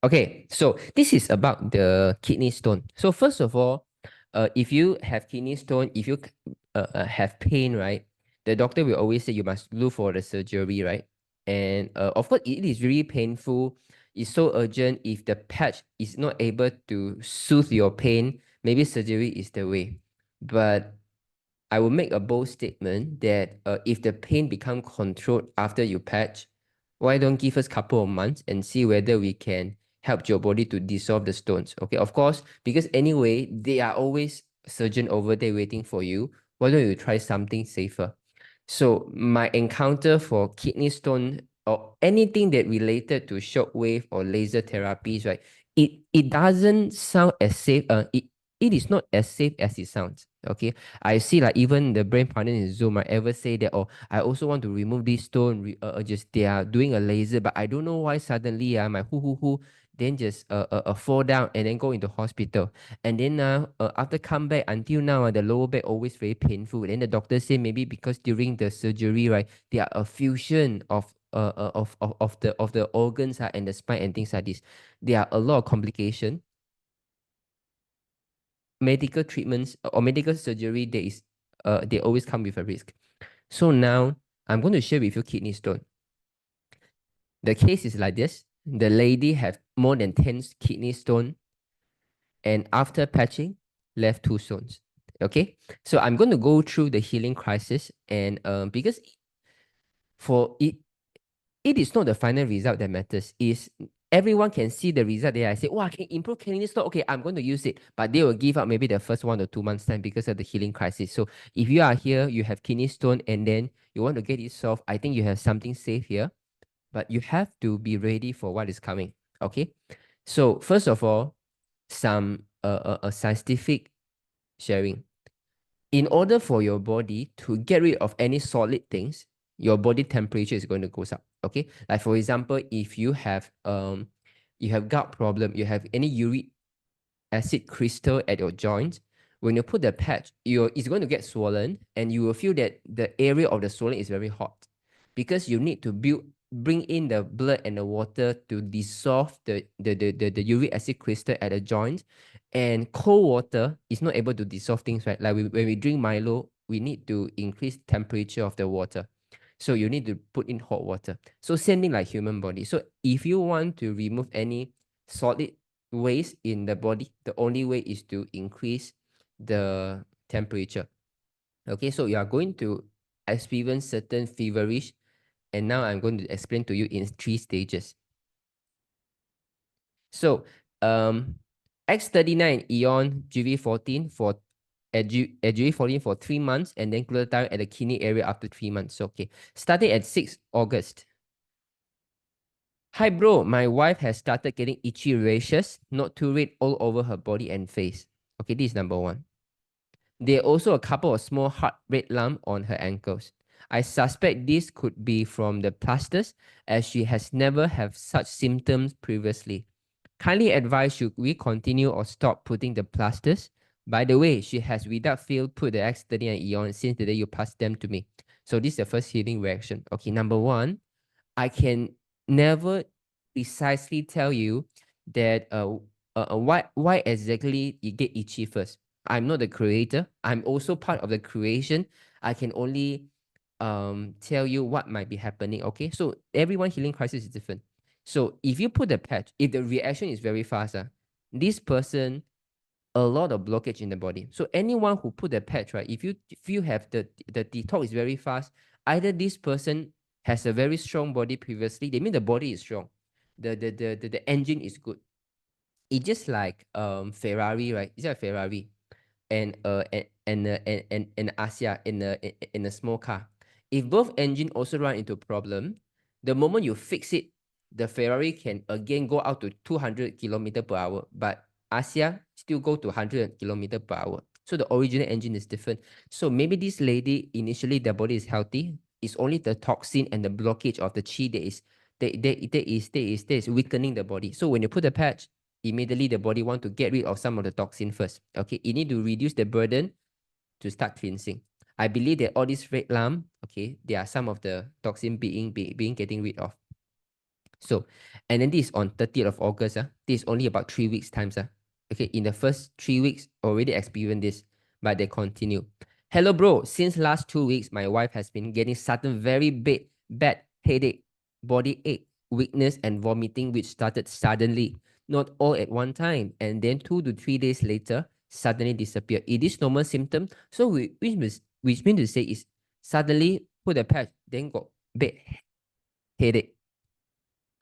Okay, so this is about the kidney stone. So first of all, if you have kidney stone, if you have pain, right, the doctor will always say you must look for the surgery, right? And of course, it is really painful. It's so urgent. If the patch is not able to soothe your pain, maybe surgery is the way. But I will make a bold statement that if the pain become controlled after you patch, why don't give us a couple of months and see whether we can help your body to dissolve the stones. Okay, of course, because anyway, they are always surgeon over there waiting for you. Why don't you try something safer? So my encounter for kidney stone or anything that related to shockwave or laser therapies, right? It doesn't sound as safe. It is not as safe as it sounds. Okay, I see like even the brain partner in Zoom, I ever say that, oh, I also want to remove this stone. Just they are doing a laser, but I don't know why suddenly my who then just fall down and then go into hospital. And then after come back until now, the lower back always very painful. Then the doctor say maybe because during the surgery, right, there are a fusion of the organs and the spine and things like this. There are a lot of complications. Medical treatments or medical surgery, they always come with a risk. So now I'm going to share with you kidney stone. The case is like this. The lady have more than 10 kidney stone, and after patching, left 2 stones. Okay, so I'm going to go through the healing crisis, and because for it is not the final result that matters. Is everyone can see the result there. I say, wow, I can improve kidney stone. Okay, I'm going to use it. But they will give up maybe the first 1 or 2 months time because of the healing crisis. So if you are here, you have kidney stone and then you want to get it solved, I think you have something safe here. But you have to be ready for what is coming. Okay. So first of all, some scientific sharing. In order for your body to get rid of any solid things, your body temperature is going to go up. Okay, like for example, if you have gut problem, you have any uric acid crystal at your joint, when you put the patch, it's going to get swollen, and you will feel that the area of the swelling is very hot because you need to bring in the blood and the water to dissolve the uric acid crystal at the joint. And cold water is not able to dissolve things, right? Like when we drink Milo, we need to increase temperature of the water. So you need to put in hot water. So same thing like human body. So if you want to remove any solid waste in the body, the only way is to increase the temperature. Okay, so you are going to experience certain feverish, and now I'm going to explain to you in 3 stages. So X39 Eon GV14 for GV14 for 3 months, and then glutathione at the kidney area after 3 months. Okay, starting at 6 August. Hi bro, my wife has started getting itchy rashes, not too red, all over her body and face. Okay, this is number 1. There are also a couple of small hard red lumps on her ankles. I suspect this could be from the plasters, as she has never had such symptoms previously. Kindly advise, should we continue or stop putting the plasters? By the way, she has without fail put the X30 and Eon since the day you passed them to me. So this is the first healing reaction. Okay, number 1, I can never precisely tell you that why exactly you get itchy first. I'm not the creator. I'm also part of the creation. I can only tell you what might be happening. Okay, so everyone healing crisis is different. So if you put the patch, if the reaction is very fast, this person a lot of blockage in the body. So anyone who put the patch, right, if you have the detox is very fast, either this person has a very strong body previously, they mean the body is strong, the engine is good. It's just like Ferrari, right? It's like Ferrari and Asia in a small car. If both engine also run into problem, the moment you fix it, the Ferrari can again go out to 200 kilometer per hour, but Asia still go to 100 kilometer per hour. So the original engine is different. So maybe this lady initially the body is healthy. It's only the toxin and the blockage of the chi that is weakening the body. So when you put the patch, immediately the body want to get rid of some of the toxin first. Okay, you need to reduce the burden to start cleansing. I believe that all these red lump, okay, there are some of the toxin being getting rid of. So And then this is on 30th of August. This is only about 3 weeks time. Okay, in the first 3 weeks, already experienced this, but they continue. Hello, bro. Since last 2 weeks, my wife has been getting sudden very bad headache, body ache, weakness, and vomiting, which started suddenly, not all at one time, and then 2 to 3 days later, suddenly disappeared. It is normal symptom. So which means to say is suddenly put a patch, then got bad headache.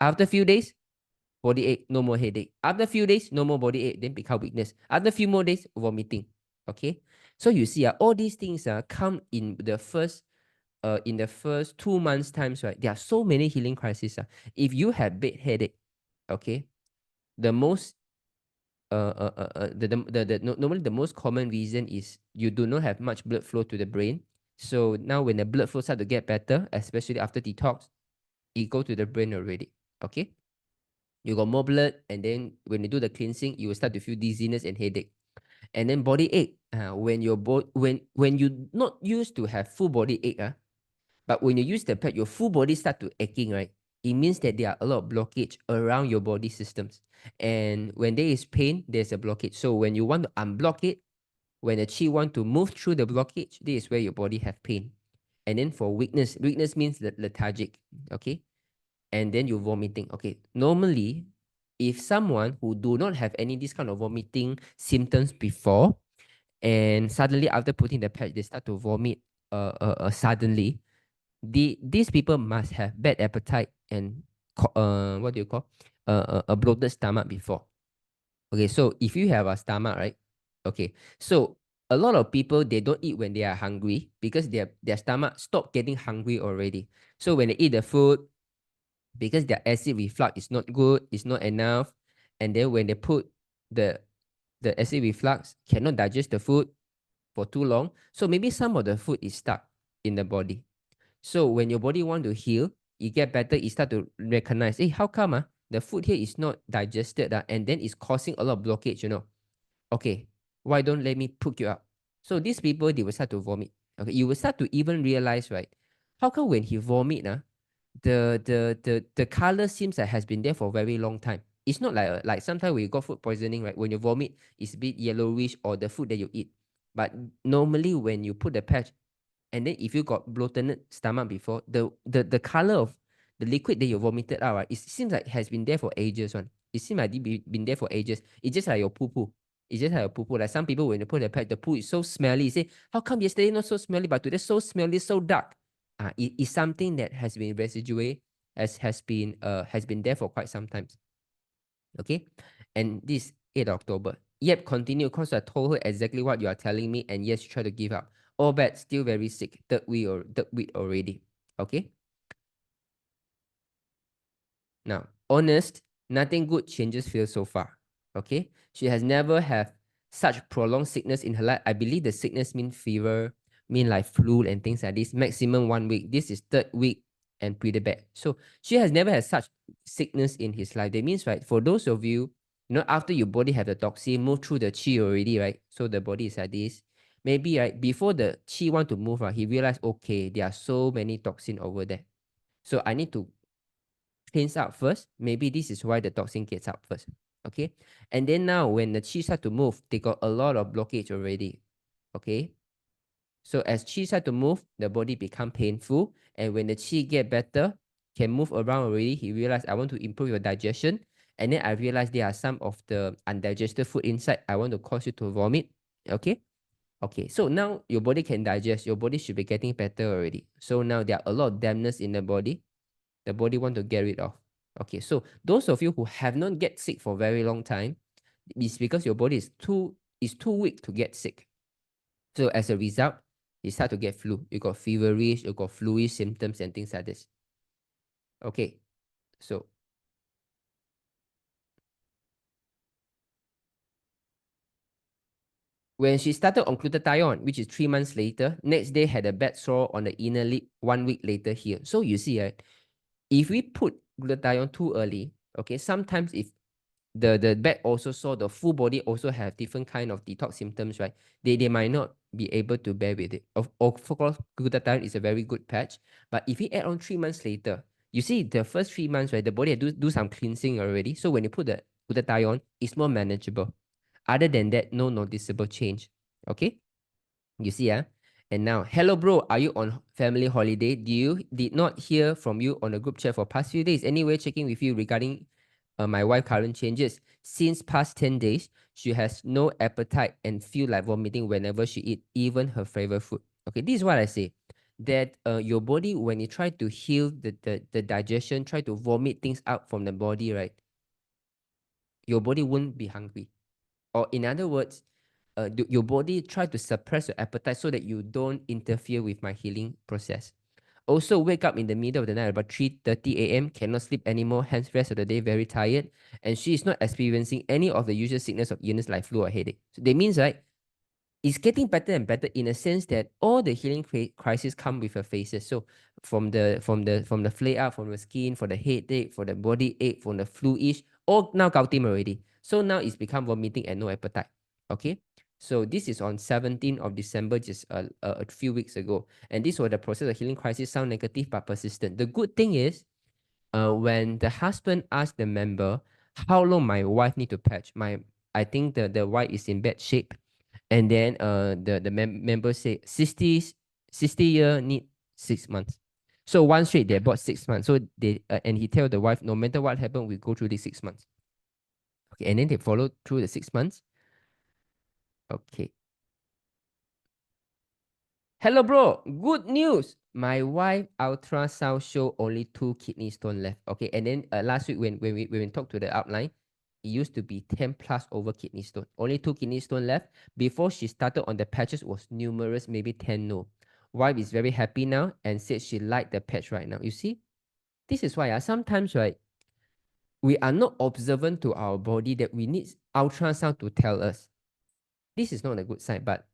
After a few days, body ache, no more headache. After a few days, no more body ache, then become weakness. After a few more days, vomiting. Okay, so you see, all these things come in the first 2 months times, right? There are so many healing crises. If you have bad headache, okay, the most normally the most common reason is you do not have much blood flow to the brain. So now when the blood flow start to get better, especially after detox, it go to the brain already. Okay, you got more blood, and then when you do the cleansing, you will start to feel dizziness and headache. And then body ache, when you not used to have full body ache, but when you use the pad, your full body start to aching, right? It means that there are a lot of blockage around your body systems. And when there is pain, there's a blockage. So when you want to unblock it, when the chi want to move through the blockage, this is where your body have pain. And then for weakness means lethargic, okay? And then you vomiting. Okay, normally, if someone who do not have any this kind of vomiting symptoms before, and suddenly after putting the patch, they start to vomit suddenly, these people must have bad appetite and what do you call a bloated stomach before. Okay, so if you have a stomach, right? Okay, so a lot of people, they don't eat when they are hungry because their stomach stop getting hungry already. So when they eat the food, because their acid reflux is not good, it's not enough, and then when they put the acid reflux, cannot digest the food for too long, so maybe some of the food is stuck in the body. So when your body want to heal, you get better, you start to recognize, hey, how come the food here is not digested, and then it's causing a lot of blockage, Okay, why don't let me put you up? So these people, they will start to vomit. Okay, you will start to even realize, right? How come when he vomit, the color seems like has been there for a very long time. It's not like sometimes when you got food poisoning, right? When you vomit, it's a bit yellowish or the food that you eat. But normally when you put the patch, and then if you got bloated stomach before, the color of the liquid that you vomited out, right, it seems like has been there for ages. It seems like it's been there for ages. It's just like your poo-poo. It's just like your poo-poo. Like some people, when they put the patch, the poo is so smelly. You say, how come yesterday not so smelly, but today so smelly, so dark? It is something that has been residual, has been there for quite some time. Okay, and this 8th October. Yep, continue, because I told her exactly what you are telling me, and yes, she tried to give up. All bad, still very sick. Third week already. Okay. Now, honest, nothing good changes feel so far. Okay, she has never have such prolonged sickness in her life. I believe the sickness mean fever, mean like flu and things like this. Maximum 1 week. This is 3rd week and pretty bad. So she has never had such sickness in his life. That means, right, for those of you, after your body have the toxin move through the chi already, right? So the body is like this. Maybe, right, before the chi want to move, right, he realized, okay, there are so many toxin over there. So I need to cleanse out first. Maybe this is why the toxin gets out first. Okay. And then now when the chi start to move, they got a lot of blockage already. Okay. So as chi start to move, the body become painful. And when the chi get better, can move around already, he realized, I want to improve your digestion. And then I realized there are some of the undigested food inside. I want to cause you to vomit. Okay. Okay. So now your body can digest. Your body should be getting better already. So now there are a lot of dampness in the body. The body want to get rid of. Okay, so those of you who have not get sick for a very long time, it's because your body is too weak to get sick. So as a result, you start to get flu. You got feverish, you got fluish symptoms and things like this. Okay, so when she started on glutathione, which is 3 months later, next day had a bad sore on the inner lip, 1 week later here. So you see, right, if we put glutathione too early, okay, sometimes if the back also saw the full body also have different kind of detox symptoms, right? They might not be able to bear with it. Of course, glutathione is a very good patch, but if we add on 3 months later, You see, the first 3 months, right, the body do some cleansing already. So when you put the dye on, it's more manageable. Other than that, no noticeable change. Okay? You see, and now, hello, bro. Are you on family holiday? Did not hear from you on the group chat for past few days. Anyway, checking with you regarding my wife current changes. Since past 10 days, she has no appetite and feel like vomiting whenever she eat, even her favorite food. Okay, this is what I say. That your body, when you try to heal the digestion, try to vomit things out from the body, right? Your body won't be hungry. Or in other words, your body try to suppress your appetite so that you don't interfere with my healing process. Also, wake up in the middle of the night about 3:30 a.m. Cannot sleep anymore, hence rest of the day very tired. And she is not experiencing any of the usual sickness of illness like flu or headache. So that means, right, it's getting better and better in a sense that all the healing crises come with a phases. So from the flare up, from the skin, for the headache, for the body ache, from the flu-ish, all now gautim already. So now it's become vomiting and no appetite. Okay. So this is on 17th of December, just a few weeks ago. And this was the process of healing crisis, sound negative but persistent. The good thing is, when the husband asked the member how long my wife need to patch, I think the wife is in bad shape. And then the member say 60 year need 6 months. So one straight they bought 6 months. So they and he tell the wife, no matter what happened, we go through these 6 months. Okay, and then they follow through the 6 months. Okay. Hello, bro. Good news. My wife ultrasound show only 2 kidney stone left. Okay, and then last week when we talked to the outline, it used to be 10 plus over kidney stone. Only 2 kidney stone left. Before she started on the patches was numerous, maybe 10 no. Wife is very happy now and said she liked the patch right now. You see, this is why sometimes, right, we are not observant to our body that we need ultrasound to tell us. This is not a good sign, but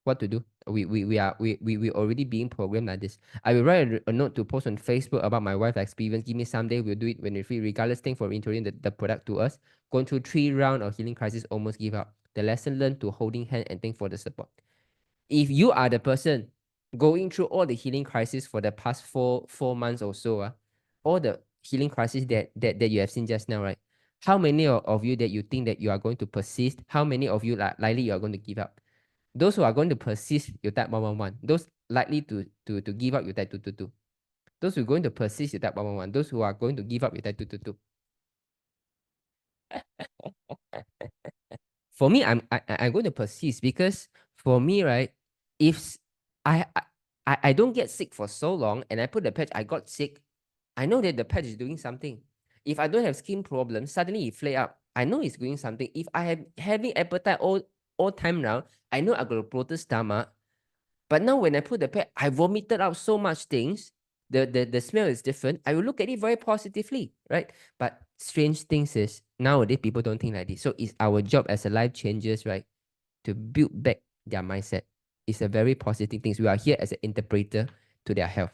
what to do? We already being programmed like this. I will write a note to post on Facebook about my wife's experience. Give me someday, we'll do it when we're free, regardless. Thank for introducing the product to us. Going through 3 rounds of healing crisis, almost give up. The lesson learned to holding hand and thank for the support. If you are the person going through all the healing crisis for the past four months or so, all the healing crisis that you have seen just now, right? How many of you that you think that you are going to persist? How many of you likely you are going to give up? Those who are going to persist, you type 111. Those likely to give up, you type 222. Those who are going to persist, you type 111. Those who are going to give up, you type 222. For me, I'm going to persist because for me, right, if I don't get sick for so long and I put the patch, I got sick, I know that the patch is doing something. If I don't have skin problems, suddenly it flare up. I know it's doing something. If I have having appetite all time now, I know I got a bloated stomach. But now when I put the patch, I vomited out so much things. The smell is different. I will look at it very positively, right? But strange things is nowadays people don't think like this. So it's our job as a life changers, right, to build back their mindset. It's a very positive thing. We are here as an interpreter to their health.